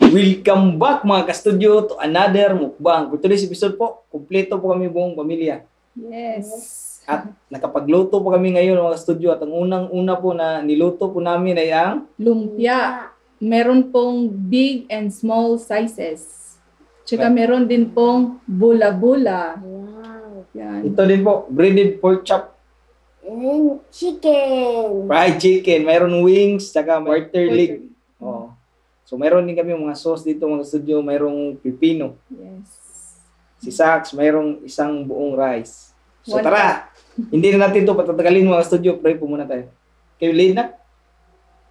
Welcome back mga ka-studio to another mukbang. For today's episode po, kumpleto po kami buong pamilya. Yes. At nakapagluto po kami ngayon mga ka-studio. At ang unang-una po na niluto po namin ay ang Lumpia. Meron pong big and small sizes. Tsaka meron din pong bula-bula. Wow. Yan. ito din po, breaded pork chop, And chicken. fried chicken, mayroon wings, tsaka quarter leg. Pork. Oh. So mayroon din kami mga sauce dito mga ka-studio. Mayroong pipino. Yes. Si Sax, mayroong isang buong rice. So One tara, hindi na natin ito patatagalin mga ka-studio. Pray po muna tayo. Kayo, lead na.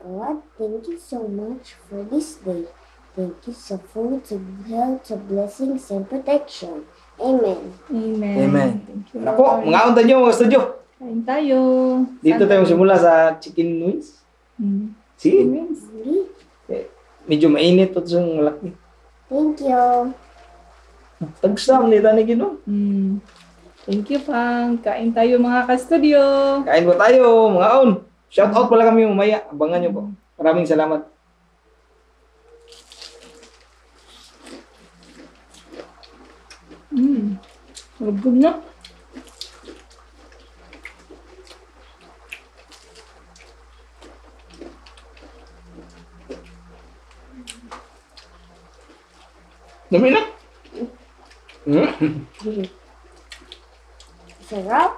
God, thank you so much for this day. Thank you so food, to health, to blessings and protection. Amen. Amen. Amen. Thank you, Ano po, Lord. mga unta nyo mga studio. Kain tayo. Dito tayo simula sa chicken wings. Mm. Sige, Wings. medyo mainit ito sa malaki. Thank you. Tagsam, nita ni Gino. Mm. Thank you, Pang. Kain tayo mga ka-studio. Kain po tayo, mga on. Shout out pala kami mamaya. Abangan nyo po. Maraming salamat. Good na. Dami na. Mm. Sarap.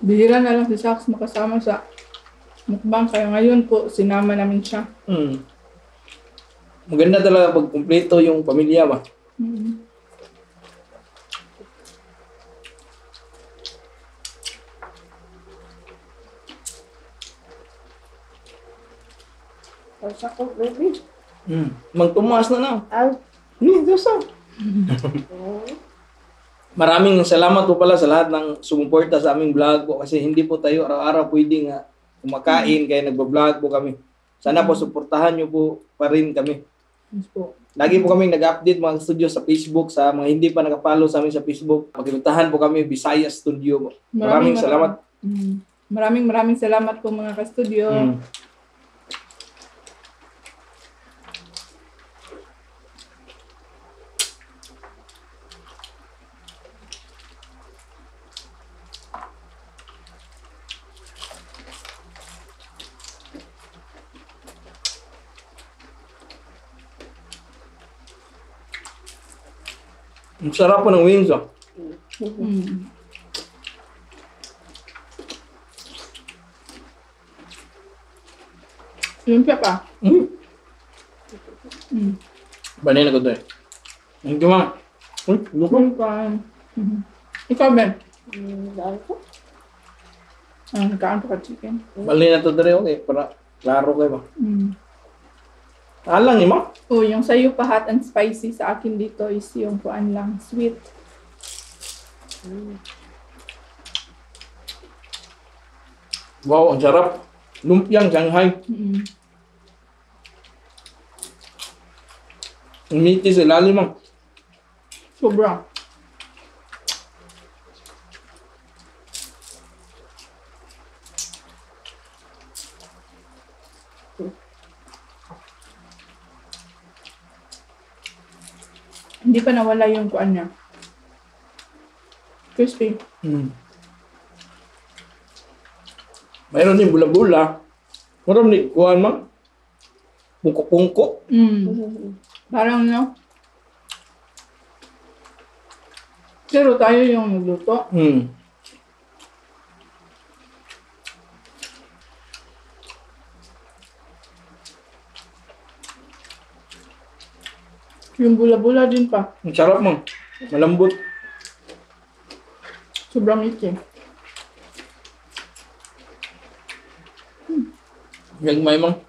Bihira na lang si Sax makasama sa mukbang. Kaya ngayon po, sinama namin siya. Mm. Maganda talaga pag kumpleto yung pamilya ba. Mm. Tapos ako, baby. Mm. Magtumaas na na. I'll... Diyos na. Maraming salamat po pala sa lahat ng sumuporta sa aming vlog po kasi hindi po tayo araw-araw pwedeng kumakain kaya nagbablog po kami. Sana po suportahan nyo po pa rin kami. Yes po. Lagi po kami nag-update mga studio sa Facebook. Sa mga hindi pa nakapollow sa amin sa Facebook, pakibutahan po kami Visaya Studio po. Maraming salamat. Maraming salamat po mga ka-studio. Mm. Ang sarap po ng wings oh. Mm. Lumpia pa. Mm. Mm. Banay na ko to eh. Thank you ma'am. Luko. Lumpia. Ikaw, Ben? Dahil ko. Nagkaan pa ka chicken. Banay na to dere okay para klaro kayo ba. Mm. Alang ni ma'am. Oh, yung sa'yo pa hot and spicy, sa akin dito is yung kuan lang, sweet. Wow, ang sarap. Lumpiang Shanghai. Mm. Ang meaty sa ilalim ma'am. Sobra. Hindi pa nawala yung kuan niya. Crispy. Mm. Mayroon din bula-bula. Mayroon din kuhan ma'am. Pungko-pungko. Mm. Parang no. Pero tayo yung nagluto. Hmm. Yung bula-bula din pa. Ang sarap mo. Malambot. Sobrang itim. Yung may mang.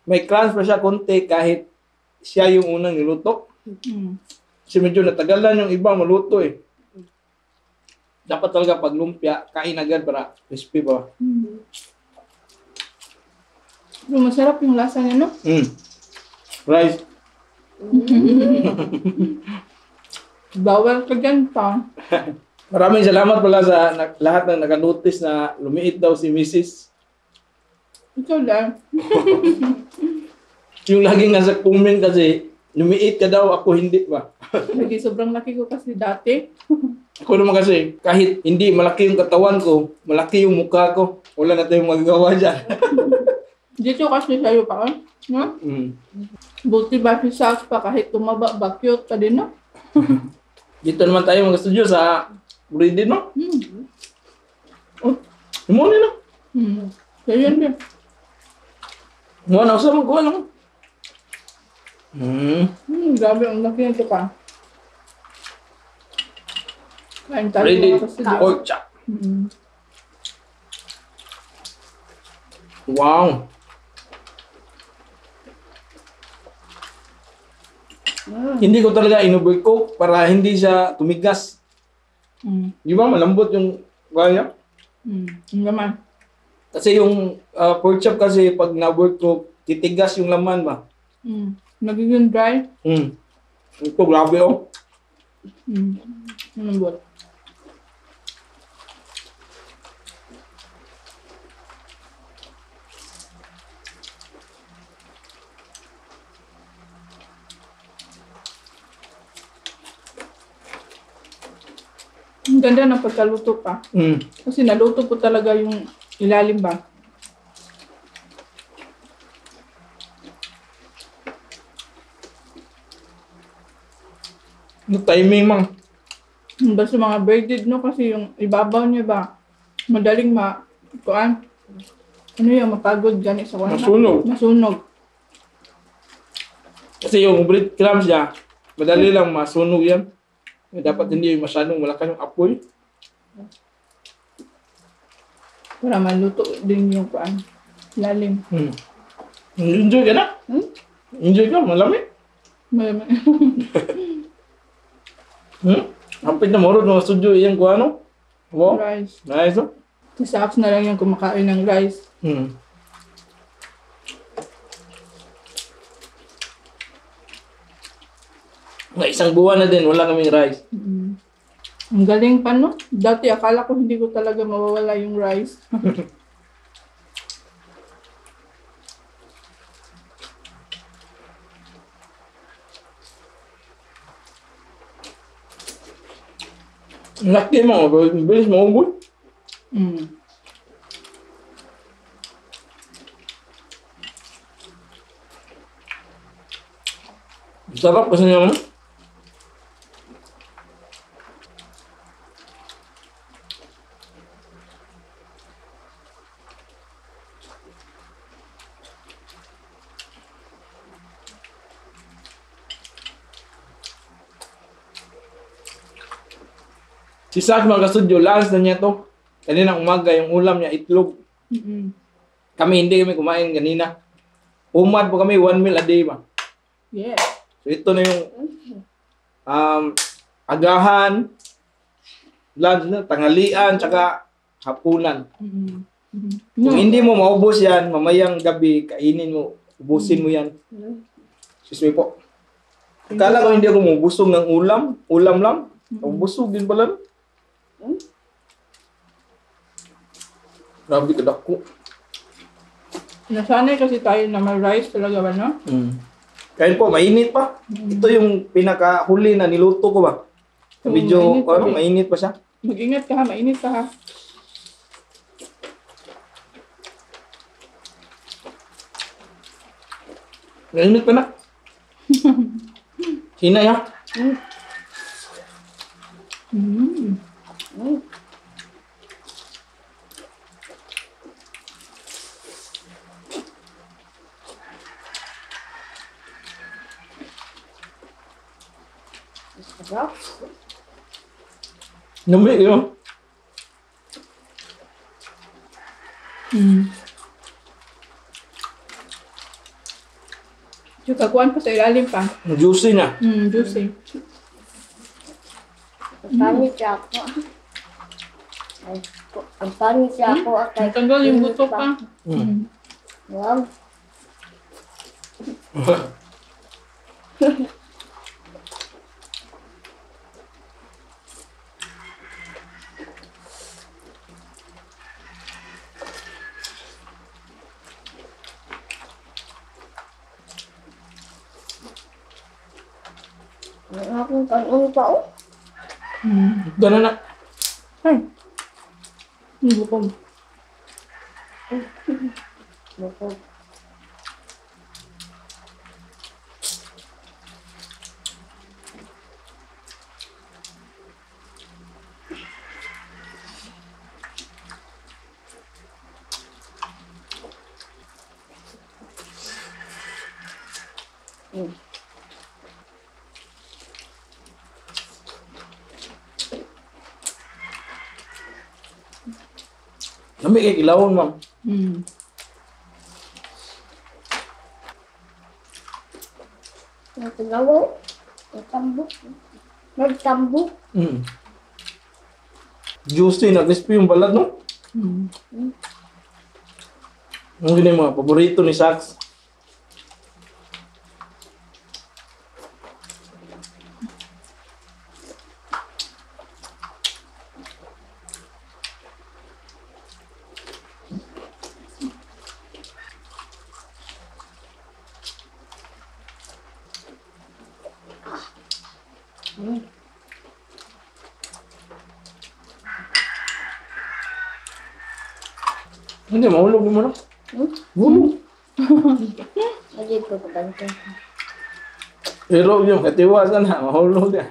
May crunch pa siya konti kahit siya yung unang niluto. Mm. Kasi medyo natagalan yung iba maluto eh. Dapat talaga pag lumpia, kain agad para crispy pa. Pero masarap yung lasa niya, no? Rice. Bawal ka dyan pa. Maraming salamat pala sa lahat ng nakanotice na lumiit daw si Mrs. Ikaw lang. Yung laging nasa comment kasi, lumiit ka daw, ako hindi ba? Lagi sobrang laki ko kasi dati. Ako naman kasi, kahit hindi malaki yung katawan ko, malaki yung mukha ko, wala na tayong magagawa dyan. Dito kasi sa'yo pa, no? Buti ba si Saks pa kahit tumaba ba, cute ka din, no? Dito naman tayo mga studio sa Buridin, no? Oh, mo na, no? So yun din. Mo na, usap ko, ano? Grabe, ang laki nito pa. Kain tayo Ready mga kasi. pork chop. Wow. Hindi ko talaga in-overcook para hindi siya tumigas. Di ba malambot yung kaya? Ang laman. Kasi yung pork chop kasi pag na-overcook, titigas yung laman ba? Nagiging dry. Ito grabe oh. Ang lambot. Ang ganda ng pagkaluto pa. Kasi naluto po talaga yung ilalim ba. Yung timing mang. Basta mga braided, no? Kasi yung ibabaw niya ba, madaling kuan. Ano yung mapagod gani sa kuan? Masunog. Masunog. Kasi yung breadcrumbs niya, madali lang masunog yan. Dapat hindi masyadong malakas yung apoy. Para maluto din yung kuan. Lalim. Enjoy ka na? Enjoy ka, malamig. Hapit na morod mga studio iyang kung ano. Wow. Rice. Nice oh. Si Saks na lang yung kumakain ng rice. Nga isang buwan na din, wala kaming rice. Ang galing pa, no? Dati akala ko hindi ko talaga mawawala yung rice. Laki mo, bilis maubos. Sarap kasi niya mo. Si Saks mga ka-studio, lunch na niya to. Kanina umaga, yung ulam niya, itlog. Kami hindi kami kumain kanina. Umad po kami, 1 meal a day ba. Yeah. So ito na yung agahan, lunch na, tanghalian, tsaka hapunan. Kung hindi mo maubos yan, mamayang gabi, kainin mo, ubusin mo yan. Excuse me po. Akala ko hindi ako mabusog ng ulam lang. Busog din pala. Grabe ka dako. Nasanay kasi tayo na may rice talaga ba, no? Kain po, mainit pa. Ito yung pinakahuli na niluto ko ba? Sa video, mainit pa siya. Mag-ingat ka ha, mainit ka ha. Mainit pa na. Hinay ha. Mm. Sarap. Nami yun. Yung kakuan pa sa ilalim pa. Juicy na. Juicy. Ang pangit siya ako. Ang pangit siya ako. Ang tanggal yung buto pa. Wow. Ang akong kanon pa oh. Ganun na. Ay. Yung bukong. Bukod. Nami kay kilawon, ma'am. Nagtagawa. Nagtambok. Nagtambok. Juicy na. Crispy yung balat, no? Ang gini mga paborito ni Sax. Hindi, mahulog mo na. Mahulog. Lagi ko pagkanto. Pero yung katiwasan na, mahulog na.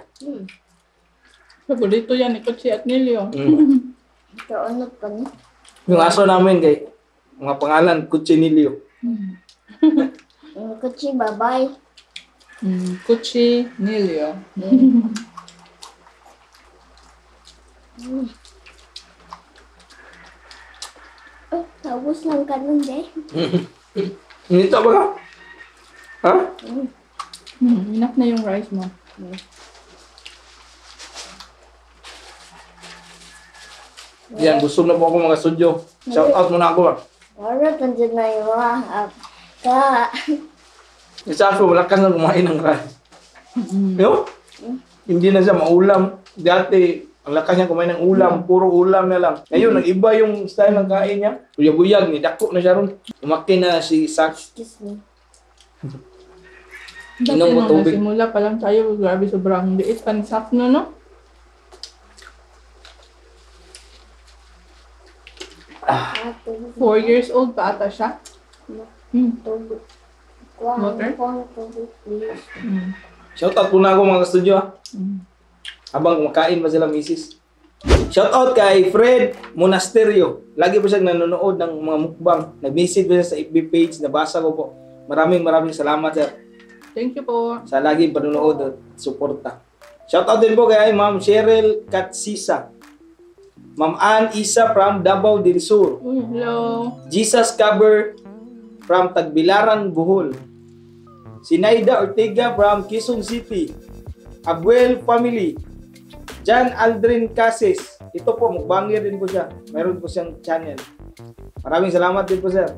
Paborito yan ni Kutsi at Nilio. Ito ano pa ni? Yung aso namin kay mga pangalan, Cuchinilio. Ang kutsi babay. Kutsi, Nilio. Oh, tapos lang kanon de. Nito ba ka? Ha? Enough na yung rice mo. Yan, gusto na po ako mga studio. Shout out muna ako. Wala tandiyan na yung mga ka. Isa ako, wala ka na kumain ng rice. Yo? Hindi na siya maulam. Dati, ang lakas niya kumain ng ulam, puro ulam na lang. Ngayon, nag-iba yung style ng kain niya. Buyag-buyag, nidako na siya ron. Umaki na si Sax. Excuse me. Dati Inom mo nung tubig. nasimula pa lang tayo, grabe sobrang liit pa ni Sapno, no? Tubig. 4 years old pa ata siya. Tubig. Kuha Water? ko tubig, please. Shout out muna ako mga studio ha. Habang kumakain pa sila misis. Shout out kay Fred Monasterio. Lagi po siyang nanonood ng mga mukbang. Nag-message po siya sa FB page. Nabasa ko po. Maraming salamat sir Thank you po. sa laging panonood at suporta. Shout out din po kay Ma'am Cheryl Katsisa. Ma'am Ann Isa from Davao del Sur. Hello. Jesus Cover from Tagbilaran, Bohol. Sinaida Ortega from Quezon City. Abuel Family. John Aldrin Cases. Ito po, mukbangir din po siya. Mayroon po siyang channel. Maraming salamat din po sir.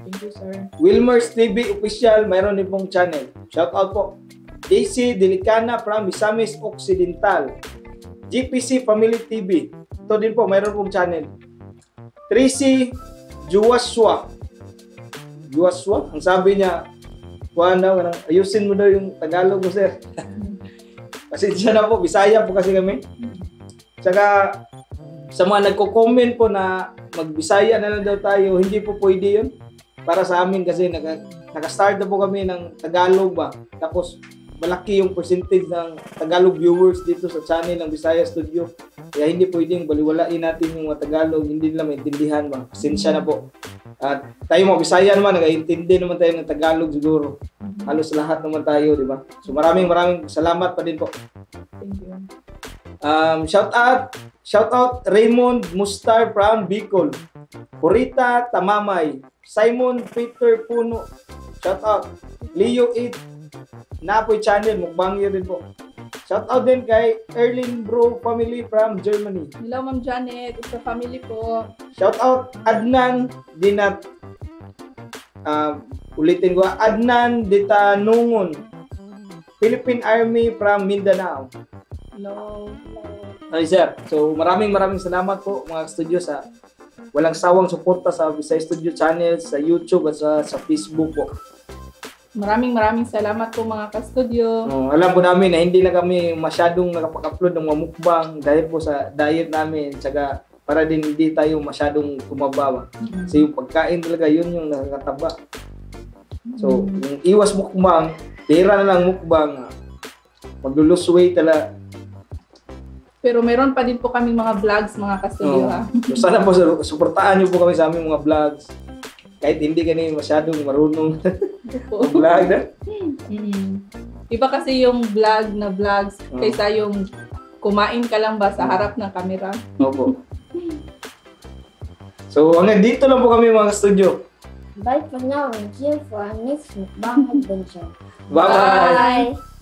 Thank you, sir. Wilmer's TV Official, mayroon din pong channel. Shout out po. JC Delicana from Misamis Occidental. GPC Family TV. Ito din po, mayroon pong channel. Tracy Juwaswa. Juwaswa? Ang sabi niya, kuhaan daw, ayusin mo daw yung Tagalog mo, sir. Kasi siya na po, Bisaya po kasi kami. Tsaka, sa mga nagko-comment po na mag-Bisaya na lang daw tayo, hindi po pwede yun. Para sa amin kasi naka-start na po kami ng Tagalog ba. Tapos, malaki yung percentage ng Tagalog viewers dito sa channel ng Bisaya Studio. Kaya hindi pwedeng baliwalain natin yung mga Tagalog, hindi nila maintindihan ba. Pasensya na po. At tayo mga Bisaya naman, nag-iintindi naman tayo ng Tagalog siguro. Halos lahat naman tayo, di ba? So maraming salamat pa din po. Thank you. Shout out Raymond Mustar from Bicol. Purita Tamamay. Simon Peter Puno. Shout out. Leo 8. Napoy Channel, mukbangyo din po. Shout out din kay Erlin Bro Family from Germany. Hello, Ma'am Janet. Sa family po. Shout out Adnan Dinat. Ulitin ko, Adnan Ditanungon. Philippine Army from Mindanao. Hello. Hi sir. So maraming salamat po mga studio sa walang sawang suporta sa Bisaya Studio Channel, sa YouTube at sa Facebook po. Maraming salamat po mga ka-studio. Alam po namin na hindi na kami masyadong nakapag-upload ng mga mukbang dahil po sa diet namin, tsaka para din hindi tayo masyadong tumaba. Kasi yung pagkain talaga, yun yung nakakataba. So, yung iwas mukbang, tira na lang mukbang, mag-lose weight talaga. Pero meron pa din po kami mga vlogs mga ka-studio ha. So, sana po suportahan niyo po kami sa aming mga vlogs. Kahit hindi kami masyadong marunong vlog na. Iba kasi yung vlog na vlogs kaysa yung kumain ka lang ba sa harap ng camera. Opo. So, hanggang dito lang po kami mga studio. Bye for now and see you for our next mukbang adventure. Bye-bye! Bye!